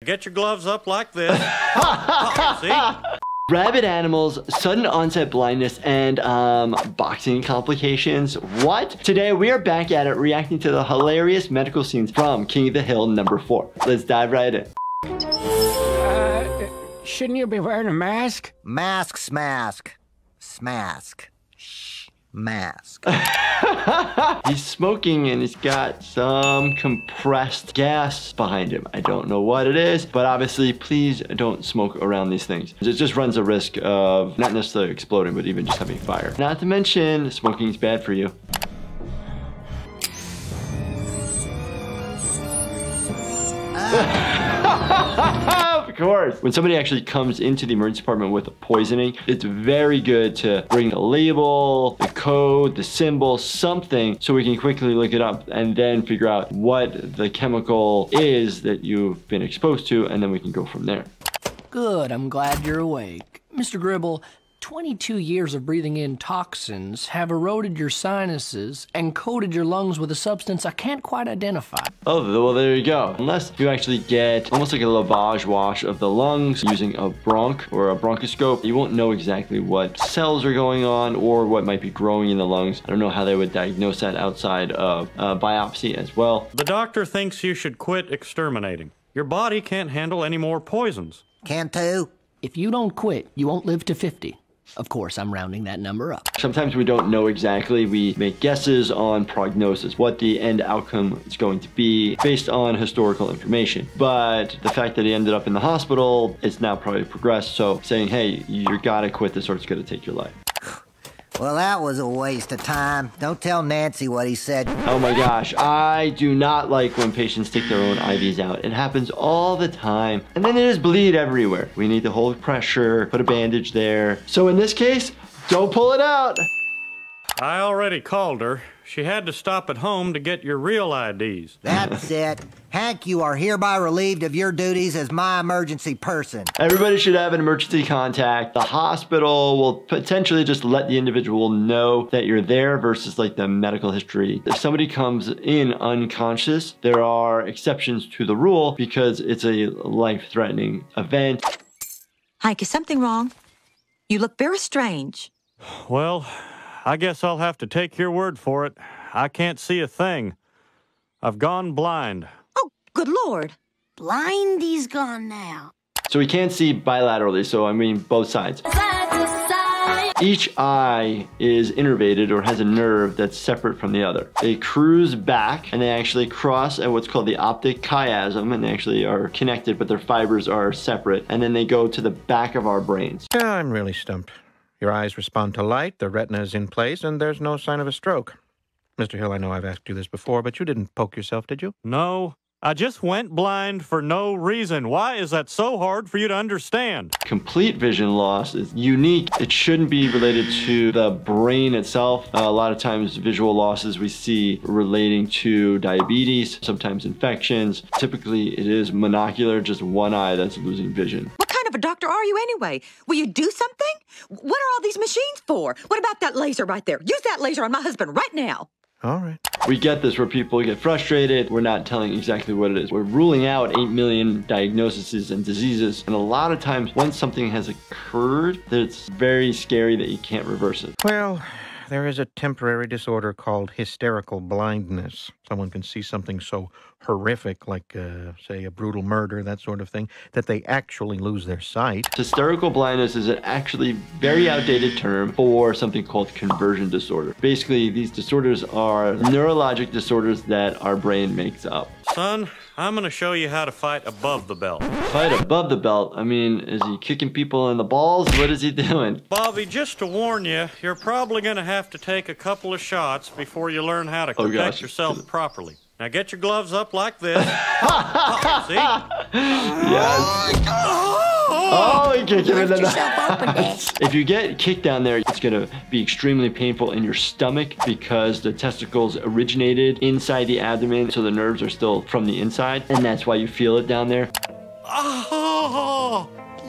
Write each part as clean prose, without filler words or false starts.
Get your gloves up like this. See? Rabid animals, sudden onset blindness, and boxing complications. What? Today we are back at it, reacting to the hilarious medical scenes from King of the Hill #4. Let's dive right in. Shouldn't you be wearing a mask? Mask, smask. Smask. Shh. Mask. He's smoking and he's got some compressed gas behind him. I don't know what it is, but obviously please don't smoke around these things. It just runs a risk of not necessarily exploding, but even just having fire. Not to mention, smoking is bad for you. Of course. When somebody actually comes into the emergency department with a poisoning, it's very good to bring the label, the code, the symbol, something, so we can quickly look it up and then figure out what the chemical is that you've been exposed to, and then we can go from there. Good, I'm glad you're awake. Mr. Gribble, 22 years of breathing in toxins have eroded your sinuses and coated your lungs with a substance I can't quite identify. Oh, well, there you go. Unless you actually get almost like a lavage wash of the lungs using a bronch or a bronchoscope, you won't know exactly what cells are going on or what might be growing in the lungs. I don't know how they would diagnose that outside of biopsy as well. The doctor thinks you should quit exterminating. Your body can't handle any more poisons. Can too. If you don't quit, you won't live to 50. Of course, I'm rounding that number up. Sometimes we don't know exactly. We make guesses on prognosis, what the end outcome is going to be based on historical information. But the fact that he ended up in the hospital, it's now probably progressed. So saying, hey, you gotta quit this or it's gonna take your life. Well, that was a waste of time. Don't tell Nancy what he said. Oh my gosh, I do not like when patients take their own IVs out. It happens all the time. And then they just bleed everywhere. We need to hold pressure, put a bandage there. So in this case, don't pull it out. I already called her. She had to stop at home to get your real IDs. That's it. Hank, you are hereby relieved of your duties as my emergency person. Everybody should have an emergency contact. The hospital will potentially just let the individual know that you're there versus like the medical history. If somebody comes in unconscious, there are exceptions to the rule because it's a life-threatening event. Hank, is something wrong? You look very strange. Well, I guess I'll have to take your word for it. I can't see a thing. I've gone blind. Oh, good Lord. Blindy's gone now. So we can't see bilaterally, so I mean both sides. Side to side. Each eye is innervated or has a nerve that's separate from the other. They cruise back and they actually cross at what's called the optic chiasm, and they actually are connected, but their fibers are separate. And then they go to the back of our brains. Yeah, I'm really stumped. Your eyes respond to light, the retina is in place, and there's no sign of a stroke. Mr. Hill, I know I've asked you this before, but you didn't poke yourself, did you? No, I just went blind for no reason. Why is that so hard for you to understand? Complete vision loss is unique. It shouldn't be related to the brain itself. A lot of times visual losses we see relating to diabetes, sometimes infections. Typically it is monocular, just one eye that's losing vision. What kind of a doctor are you anyway? Will you do something? What are all these machines for? What about that laser right there? Use that laser on my husband right now. All right. We get this where people get frustrated. We're not telling exactly what it is. We're ruling out 8 million diagnoses and diseases. And a lot of times once something has occurred, it's very scary that you can't reverse it. Well, there is a temporary disorder called hysterical blindness. Someone can see something so horrific, like, say, a brutal murder, that sort of thing, that they actually lose their sight. Hysterical blindness is an actually very outdated term for something called conversion disorder. Basically, these disorders are neurologic disorders that our brain makes up. Son, I'm gonna show you how to fight above the belt. Fight above the belt? I mean, is he kicking people in the balls? What is he doing? Bobby, just to warn you, you're probably gonna have to take a couple of shots before you learn how to protect yourself properly. Now get your gloves up like this. See? Yes. Oh, he kicked him in the nuts. If you get kicked down there, it's gonna be extremely painful in your stomach because the testicles originated inside the abdomen, so the nerves are still from the inside, and that's why you feel it down there.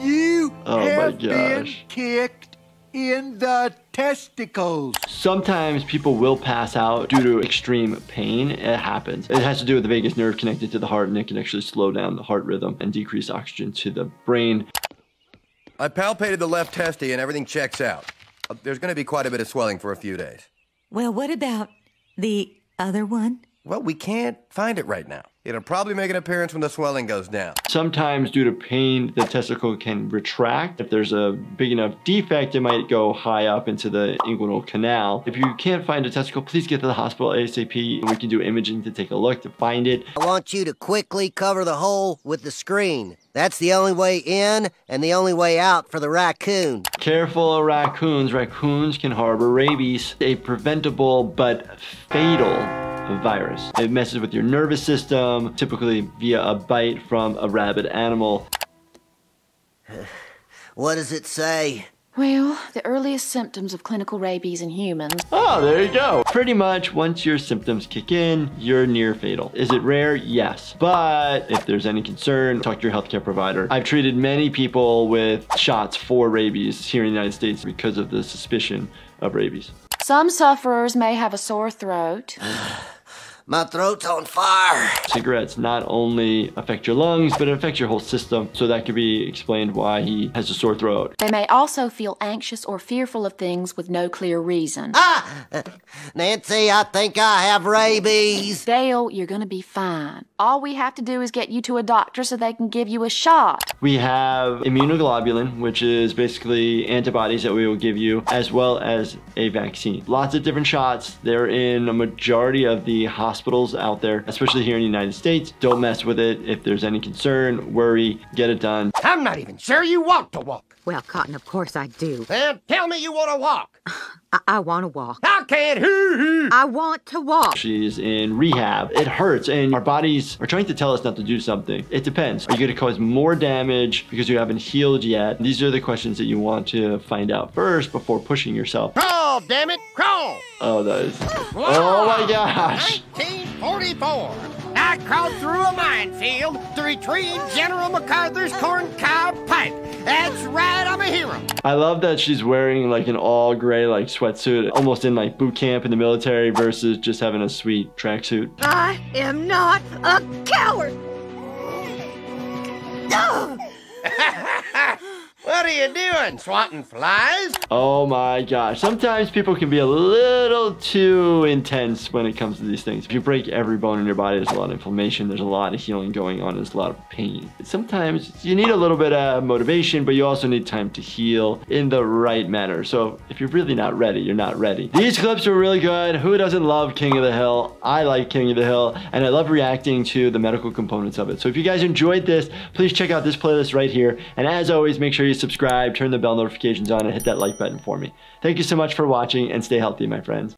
You Oh my have been gosh. kicked in the testicles. Sometimes people will pass out due to extreme pain. It happens. It has to do with the vagus nerve connected to the heart, and it can actually slow down the heart rhythm and decrease oxygen to the brain. I palpated the left testy and everything checks out. There's going to be quite a bit of swelling for a few days. Well, what about the other one? Well, we can't find it right now. It'll probably make an appearance when the swelling goes down. Sometimes due to pain, the testicle can retract. If there's a big enough defect, it might go high up into the inguinal canal. If you can't find a testicle, please get to the hospital ASAP, and we can do imaging to take a look to find it. I want you to quickly cover the hole with the screen. That's the only way in and the only way out for the raccoon. Careful of raccoons. Raccoons can harbor rabies, a preventable but fatal virus. It messes with your nervous system, typically via a bite from a rabid animal. What does it say? Well, the earliest symptoms of clinical rabies in humans. Oh, there you go. Pretty much once your symptoms kick in, you're near fatal. Is it rare? Yes. But if there's any concern, talk to your healthcare provider. I've treated many people with shots for rabies here in the United States because of the suspicion of rabies. Some sufferers may have a sore throat. My throat's on fire. Cigarettes not only affect your lungs, but it affects your whole system. So that could be explained why he has a sore throat. They may also feel anxious or fearful of things with no clear reason. Nancy, I think I have rabies. Dale, you're gonna be fine. All we have to do is get you to a doctor so they can give you a shot. We have immunoglobulin, which is basically antibodies that we will give you, as well as a vaccine. Lots of different shots. They're in a majority of the hospitals out there, especially here in the United States. Don't mess with it. If there's any concern, worry, get it done. I'm not even sure you want to walk. Well, Cotton, of course I do. Then tell me you want to walk. I want to walk. I can't. I want to walk. She's in rehab. It hurts, and our bodies are trying to tell us not to do something. It depends. Are you going to cause more damage because you haven't healed yet? These are the questions that you want to find out first before pushing yourself. Crawl, damn it, crawl. Oh, that is... Oh my gosh. 1944. I crawled through a minefield to retrieve General MacArthur's corncob pipe. That's right, I'm a hero. I love that she's wearing like an all gray like sweatsuit, almost in like boot camp in the military versus just having a sweet tracksuit. I am not a coward. What are you doing, swatting flies? Oh my gosh. Sometimes people can be a little too intense when it comes to these things. If you break every bone in your body, there's a lot of inflammation, there's a lot of healing going on, there's a lot of pain. Sometimes you need a little bit of motivation, but you also need time to heal in the right manner. So if you're really not ready, you're not ready. These clips were really good. Who doesn't love King of the Hill? I like King of the Hill, and I love reacting to the medical components of it. So if you guys enjoyed this, please check out this playlist right here. And as always, make sure you subscribe, turn the bell notifications on, and hit that like button for me. Thank you so much for watching, and stay healthy, my friends.